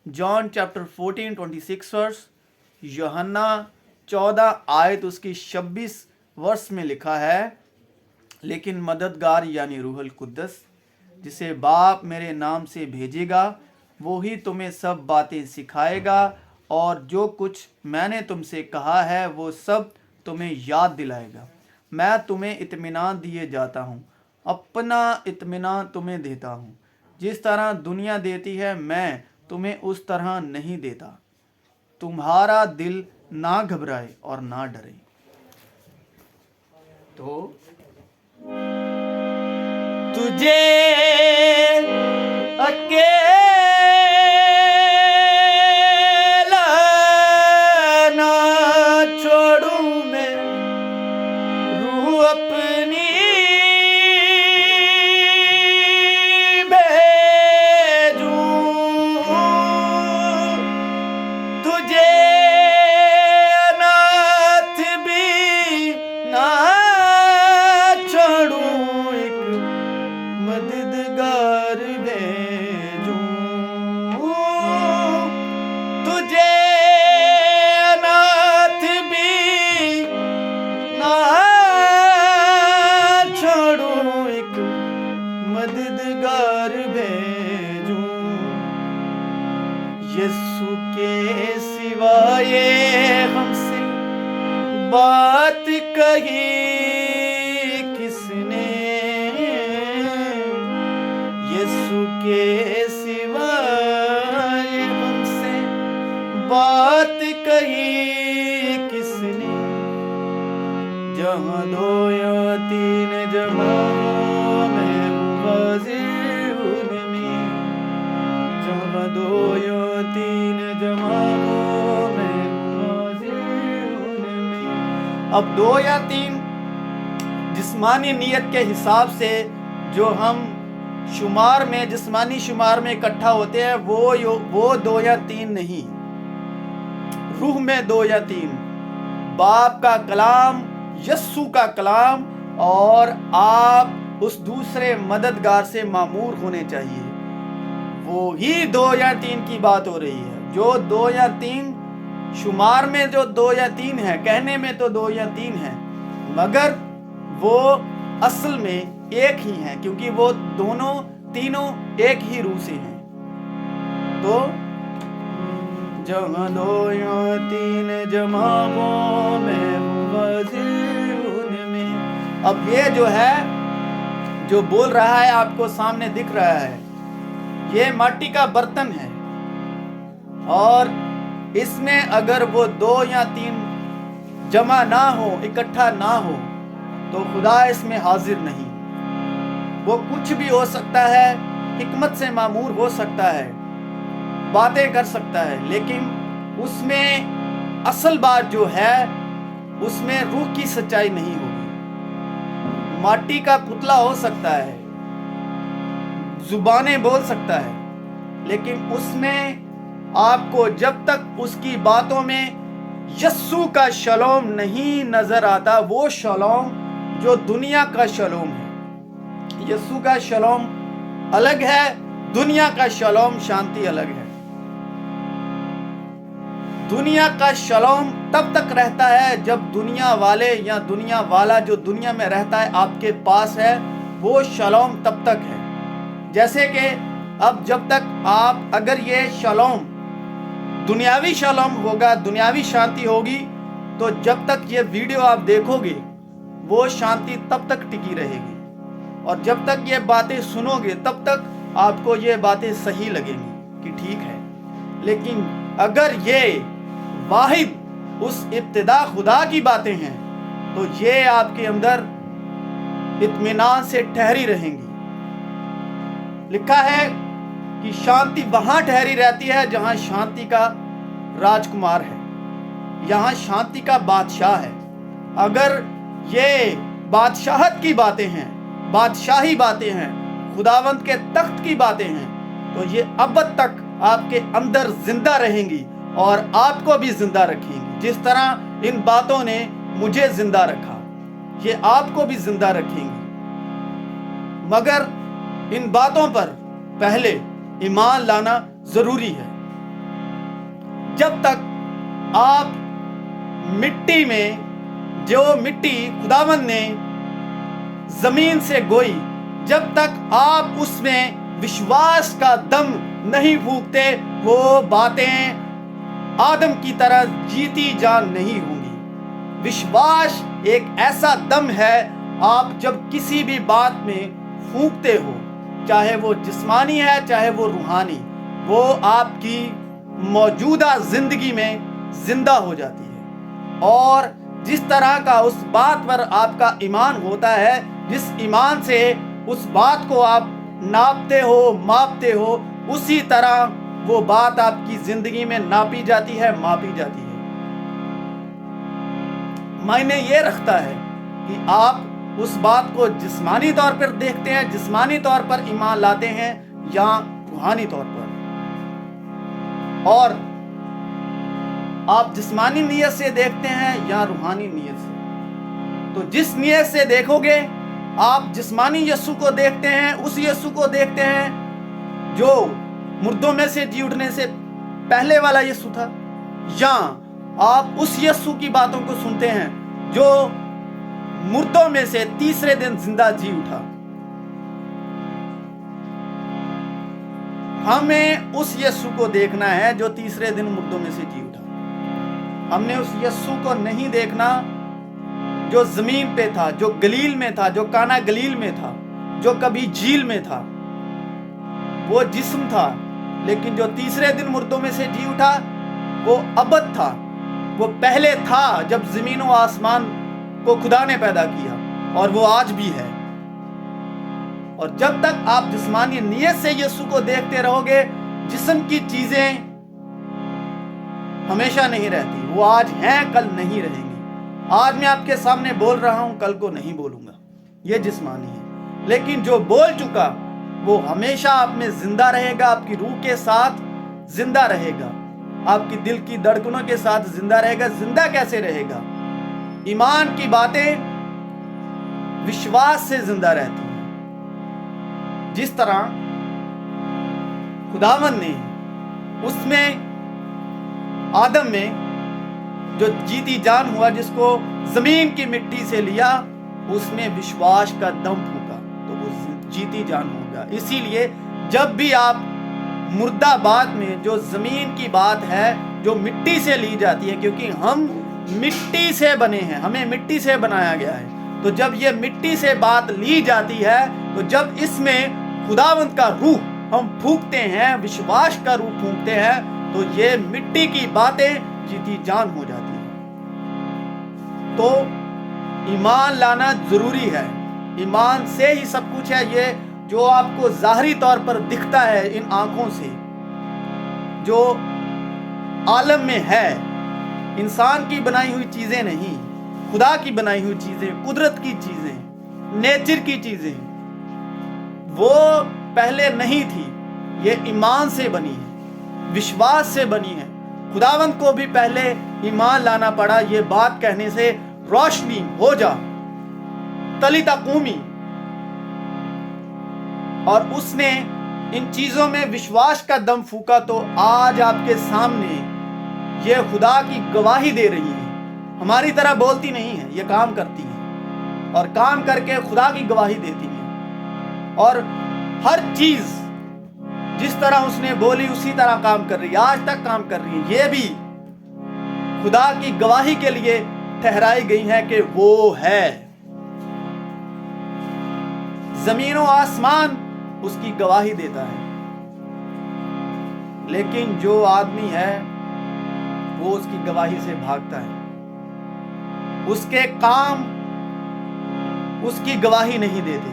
John chapter 14 26 verse, यूहन्ना 14 आयत उसकी 26 वर्ष में लिखा है, लेकिन मददगार यानी रूहुल कुद्दस जिसे बाप मेरे नाम से भेजेगा वो ही तुम्हें सब बातें सिखाएगा और जो कुछ मैंने तुमसे कहा है वो सब तुम्हें याद दिलाएगा। मैं तुम्हें इत्मीनान दिए जाता हूँ, अपना इत्मीनान तुम्हें देता हूँ। जिस तरह दुनिया देती है मैं तुम्हें उस तरह नहीं देता। तुम्हारा दिल ना घबराए और ना डरे। तो तुझे अकेला ना छोड़ूं मैं, रूह अपनी भेजूं। तुझे अनाथ भी ना छोड़ूं, एक मददगार भेजूं। तुझे अनाथ भी ना छोड़ूं, एक मददगार भेजूं। यीशु के सिवाय हमसे बात कही किसने, यीशु के सिवाय हमसे बात कही किसने। जहाँ दो या तीन जमा हो मैं हाजिर उनमें, जहाँ दो या तीन जमा हो मैं हाजिर उनमें। अब दो या तीन जिस्मानी नियत के हिसाब से जो हम शुमार में, जिस्मानी शुमार में इकट्ठा होते हैं वो दो या तीन नहीं। रूह में दो या तीन, बाप का कलाम, यस्सु का कलाम और आप उस दूसरे मददगार से मामूर होने चाहिए। वो ही दो या तीन की बात हो रही है। जो दो या तीन शुमार में जो दो या तीन है, कहने में तो दो या तीन है, मगर वो असल में एक ही है, क्योंकि वो दोनों तीनों एक ही रूह से हैं। तो जहाँ दो या तीन जमा हो मैं हाजिर उनमें। अब ये जो है, जो बोल रहा है आपको सामने दिख रहा है, ये माटी का बर्तन है और इसमें अगर वो दो या तीन जमा ना हो, इकट्ठा ना हो, तो खुदा इसमें हाजिर नहीं। वो कुछ भी हो सकता है, हिकमत से मामूर हो सकता है, बातें कर सकता है, लेकिन उसमें असल बात जो है उसमें रूह की सच्चाई नहीं होगी। माटी का पुतला हो सकता है, जुबानें बोल सकता है, लेकिन उसमें आपको जब तक उसकी बातों में यस्सु का शलोम नहीं नजर आता, वो शलोम जो दुनिया का शलोम है। यस्सु का शलोम अलग है, दुनिया का शलोम शांति अलग है। दुनिया का शलोम तब तक रहता है जब दुनिया वाले या दुनिया वाला जो दुनिया में रहता है आपके पास है, वो शलोम तब तक है। जैसे कि अब जब तक आप, अगर ये शलोम दुनियावी शलोम होगा, दुनियावी शांति होगी, तो जब तक ये वीडियो आप देखोगे वो शांति तब तक टिकी रहेगी, और जब तक ये बातें सुनोगे तब तक आपको ये बातें सही लगेंगी कि ठीक है। लेकिन अगर ये वाहिद उस इब्तिदा खुदा की बातें हैं, तो ये आपके अंदर इत्मीनान से ठहरी रहेंगी। लिखा है कि शांति वहां ठहरी रहती है जहां शांति का राजकुमार है, यहाँ शांति का बादशाह है। अगर ये बादशाहत की बातें हैं, बादशाही बातें हैं, खुदावंत के तख्त की बातें हैं, तो ये अबद तक आपके अंदर जिंदा रहेंगी और आपको भी जिंदा रखेंगी। जिस तरह इन बातों ने मुझे जिंदा रखा, ये आपको भी जिंदा रखेंगी। मगर इन बातों पर पहले ईमान लाना जरूरी है। जब तक आप मिट्टी में, जो मिट्टी खुदावंद ने जमीन से गोई, जब तक आप उसमें विश्वास का दम नहीं फूंकते, वो बातें आदम की तरह जीती जान नहीं होंगी। विश्वास एक ऐसा दम है, आप जब किसी भी बात में फूंकते हो, चाहे वो जिस्मानी है चाहे वो रूहानी, वो आपकी मौजूदा जिंदगी में जिंदा हो जाती है। और जिस तरह का उस बात पर आपका ईमान होता है, जिस ईमान से उस बात को आप नापते हो, मापते हो, उसी तरह वो बात आपकी जिंदगी में नापी जाती है, मापी जाती है। मायने ये रखता है कि आप उस बात को जिस्मानी तौर पर देखते हैं, जिस्मानी तौर पर ईमान लाते हैं, या रूहानी तौर पर। और आप जिस्मानी नियत से देखते हैं या रूहानी नियत से। तो जिस नियत से देखोगे, आप जिस्मानी यीशु को देखते हैं, उस यीशु को देखते हैं जो मुर्दों में से जी उठने से पहले वाला यीशु था, या आप उस यीशु की बातों को सुनते हैं जो मुर्दों में से तीसरे दिन जिंदा जी उठा। हमें उस यीशु को देखना है जो तीसरे दिन मुर्दों में से जी उठा। हमने उस यीशु को नहीं देखना जो जमीन पे था, जो गलील में था, जो काना गलील में था, जो कभी झील में था। वो जिस्म था, लेकिन जो तीसरे दिन मुर्दों में से जी उठा वो अबद था। वो पहले था जब जमीन व आसमान को खुदा ने पैदा किया, और वो आज भी है। और जब तक आप जिस्मानी नियत से यीशु को देखते रहोगे, जिस्म की चीजें हमेशा नहीं रहती, वो आज हैं, कल नहीं रहेंगी। आज मैं आपके सामने बोल रहा हूं, कल को नहीं बोलूंगा, ये जिस्मानी है। लेकिन जो बोल चुका वो हमेशा आप में जिंदा रहेगा, आपकी रूह के साथ जिंदा रहेगा, आपकी दिल की धड़कनों के साथ जिंदा रहेगा। जिंदा कैसे रहेगा? ईमान की बातें विश्वास से जिंदा रहती हैं। जिस तरह खुदावंद ने उसमें आदम में जो जीती जान हुआ, जिसको जमीन की मिट्टी से लिया, उसमें विश्वास का दम फूका, तो वो जीती जान होगा। इसीलिए जब भी आप मुर्दाबाद में जो जमीन की बात है, जो मिट्टी से ली जाती है, क्योंकि हम मिट्टी से बने हैं, हमें मिट्टी से बनाया गया है, तो जब ये मिट्टी से बात ली जाती है, तो जब इसमें खुदावंद का रूह हम फूंकते हैं, विश्वास का रूह फूंकते हैं, तो ये मिट्टी की बातें जीती जान हो जाती है। तो ईमान लाना जरूरी है। ईमान से ही सब कुछ है। ये जो आपको ज़ाहरी तौर पर दिखता है इन आंखों से, जो आलम में है, इंसान की बनाई हुई चीजें नहीं, खुदा की बनाई हुई चीजें, कुदरत की चीजें, नेचर की चीजें, वो पहले नहीं थी। ये ईमान से बनी है, विश्वास से बनी है। खुदावंद को भी पहले ईमान लाना पड़ा, ये बात कहने से, रोशनी हो जा, तलिता कूमी, और उसने इन चीजों में विश्वास का दम फूका। तो आज आपके सामने ये खुदा की गवाही दे रही है। हमारी तरह बोलती नहीं है, ये काम करती है, और काम करके खुदा की गवाही देती है। और हर चीज जिस तरह उसने बोली उसी तरह काम कर रही है, आज तक काम कर रही है। ये भी खुदा की गवाही के लिए ठहराई गई है कि वो है। जमीन और आसमान उसकी गवाही देता है, लेकिन जो आदमी है वो उसकी गवाही से भागता है। उसके काम उसकी गवाही नहीं देते,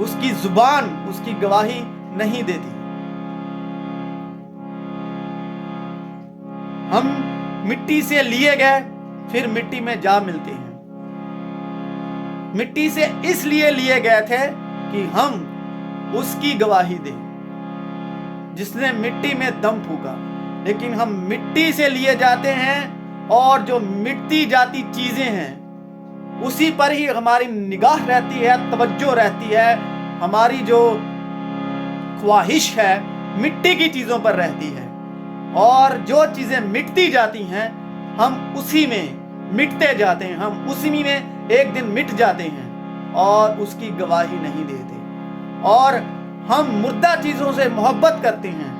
उसकी जुबान उसकी गवाही नहीं देती। हम मिट्टी से लिए गए, फिर मिट्टी में जा मिलते हैं। मिट्टी से इसलिए लिए गए थे कि हम उसकी गवाही दें, जिसने मिट्टी में दम फूका। लेकिन हम मिट्टी से लिए जाते हैं, और जो मिटती जाती चीजें हैं उसी पर ही हमारी निगाह रहती है, तवज्जो रहती है। हमारी जो ख्वाहिश है मिट्टी की चीजों पर रहती है। اور جو چیزیں مٹتی جاتی ہیں ہم اسی میں مٹتے جاتے ہیں، ہم اسی میں ایک دن مٹ جاتے ہیں اور اس کی گواہی نہیں دیتے، اور ہم مردہ چیزوں سے محبت کرتے ہیں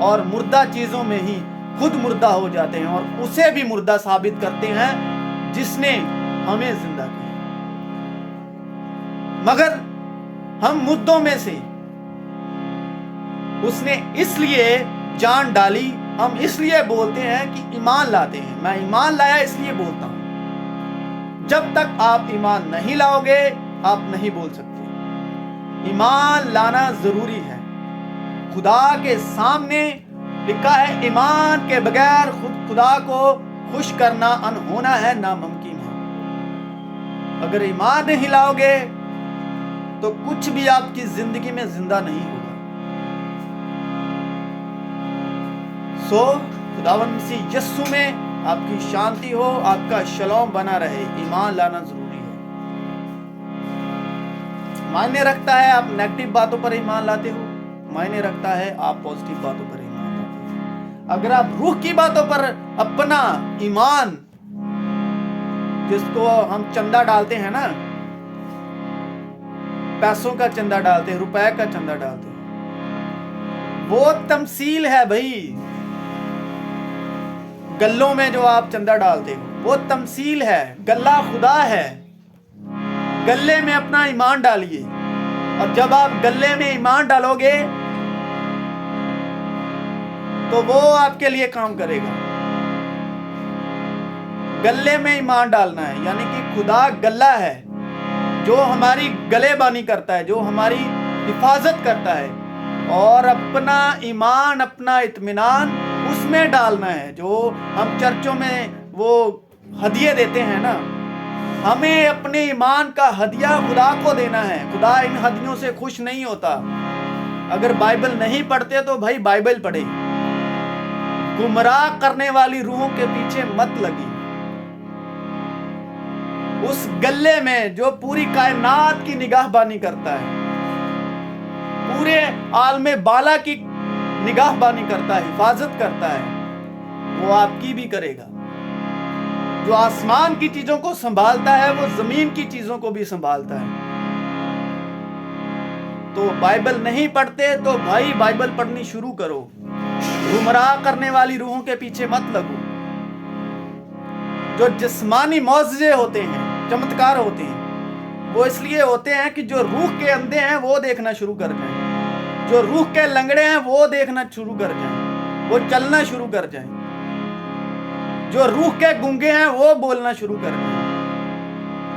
اور مردہ چیزوں میں ہی خود مردہ ہو جاتے ہیں اور اسے بھی مردہ ثابت کرتے ہیں جس نے ہمیں زندہ کیا۔ مگر ہم مردوں میں سے اس نے اس لیے جان ڈالی، ہم اس لیے بولتے ہیں کہ ایمان لاتے ہیں، میں ایمان لایا اس لیے بولتا ہوں۔ جب تک آپ ایمان نہیں لاؤ گے آپ نہیں بول سکتے۔ ایمان لانا ضروری ہے۔ خدا کے سامنے لکھا ہے ایمان کے بغیر خدا کو خوش کرنا انہونا ہے، ناممکن ہے۔ اگر ایمان نہیں لاؤ گے تو کچھ بھی آپ کی زندگی میں زندہ نہیں ہوگا۔ خداوند مسیح یسوع میں آپ کی شانتی ہو، آپ کا شلوم بنا رہے۔ ایمان لانا ضروری ہے۔ معنی رکھتا ہے آپ نیگیٹو باتوں پر ایمان لاتے ہو، معنی رکھتا ہے آپ پازیٹیو باتوں پر ایمان لاتے ہو۔ اگر آپ روح کی باتوں پر اپنا ایمان، جس کو ہم چندہ ڈالتے ہیں نا، پیسوں کا چندہ ڈالتے ہیں، روپے کا چندہ ڈالتے ہیں، وہ تمثیل ہے بھائی۔ گلوں میں جو آپ چندہ ڈالتے ہو وہ تمثیل ہے، گلہ خدا ہے۔ گلے میں اپنا ایمان ڈالیے، اور جب آپ گلے میں ایمان ڈالو گے تو وہ آپ کے لیے کام کرے گا۔ گلے میں ایمان ڈالنا ہے، یعنی کہ خدا گلہ ہے جو ہماری گلے بانی کرتا ہے، جو ہماری حفاظت کرتا ہے، اور اپنا ایمان، اپنا اطمینان اس میں ڈالنا ہے۔ جو ہم چرچوں میں وہ ہدیے دیتے ہیں نا، ہمیں اپنے ایمان کا ہدیہ خدا کو دینا ہے۔ خدا ان ہدیوں سے خوش نہیں ہوتا۔ اگر بائبل نہیں پڑھتے تو بھائی بائبل پڑھے۔ گمراہ کرنے والی روحوں کے پیچھے مت لگی۔ اس گلے میں جو پوری کائنات کی نگاہ بانی کرتا ہے، پورے عالم بالا کی نگاہ بانی کرتا ہے، حفاظت کرتا ہے، وہ آپ کی بھی کرے گا۔ جو آسمان کی چیزوں کو سنبھالتا ہے وہ زمین کی چیزوں کو بھی سنبھالتا ہے۔ تو بائبل نہیں پڑھتے تو بھائی بائبل پڑھنی شروع کرو۔ گمراہ کرنے والی روحوں کے پیچھے مت لگو۔ جو جسمانی معجزے ہوتے ہیں، چمتکار ہوتے ہیں، وہ اس لیے ہوتے ہیں کہ جو روح کے اندھے ہیں وہ دیکھنا شروع کر جائیں، جو روح کے لنگڑے ہیں وہ دیکھنا شروع کر جائیں، وہ چلنا شروع کر جائیں، جو روح کے گونگے ہیں وہ بولنا شروع کر دیں۔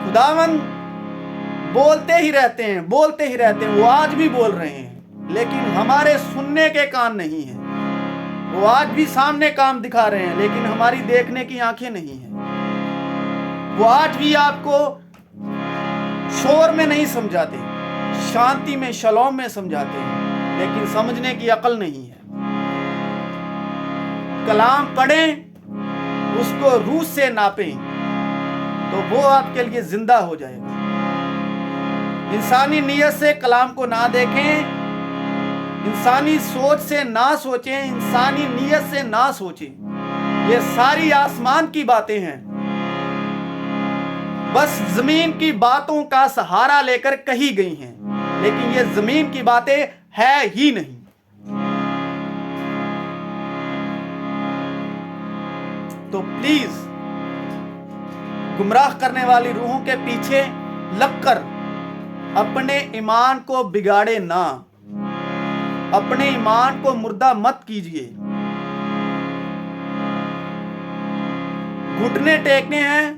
خداوند بولتے ہی رہتے ہیں، بولتے ہی رہتے ہیں، وہ آج بھی بول رہے ہیں، لیکن ہمارے سننے کے کان نہیں ہیں۔ وہ آج بھی سامنے کام دکھا رہے ہیں، لیکن ہماری دیکھنے کی آنکھیں نہیں ہیں۔ وہ آج بھی آپ کو شور میں نہیں سمجھاتے، شانتی میں، شلوم میں سمجھاتے ہیں، لیکن سمجھنے کی عقل نہیں ہے۔ کلام پڑھیں، اس کو روح سے ناپیں تو وہ آپ کے لیے زندہ ہو جائے گا۔ انسانی نیت سے کلام کو نہ دیکھیں، انسانی سوچ سے نہ سوچیں، انسانی نیت سے نہ سوچیں۔ یہ ساری آسمان کی باتیں ہیں، بس زمین کی باتوں کا سہارا لے کر کہی گئی ہیں، لیکن یہ زمین کی باتیں ہے ہی نہیں۔ تو پلیز گمراہ کرنے والی روحوں کے پیچھے لگ کر اپنے ایمان کو بگاڑے نہ، اپنے ایمان کو مردہ مت کیجیے۔ گھٹنے ٹیکنے ہیں،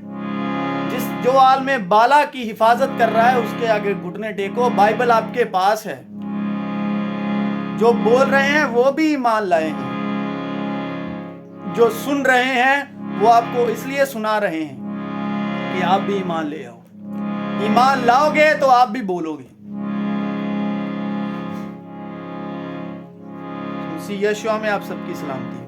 جو عالم بالا کی حفاظت کر رہا ہے اس کے آگے گھٹنے ٹیکو۔ بائبل آپ کے پاس ہے، جو بول رہے ہیں وہ بھی ایمان لائے ہیں، جو سن رہے ہیں وہ آپ کو اس لیے سنا رہے ہیں کہ آپ بھی ایمان لے آؤ۔ ایمان لاؤ گے تو آپ بھی بولو گے۔ مسیح یشوع میں آپ سب کی سلامتی۔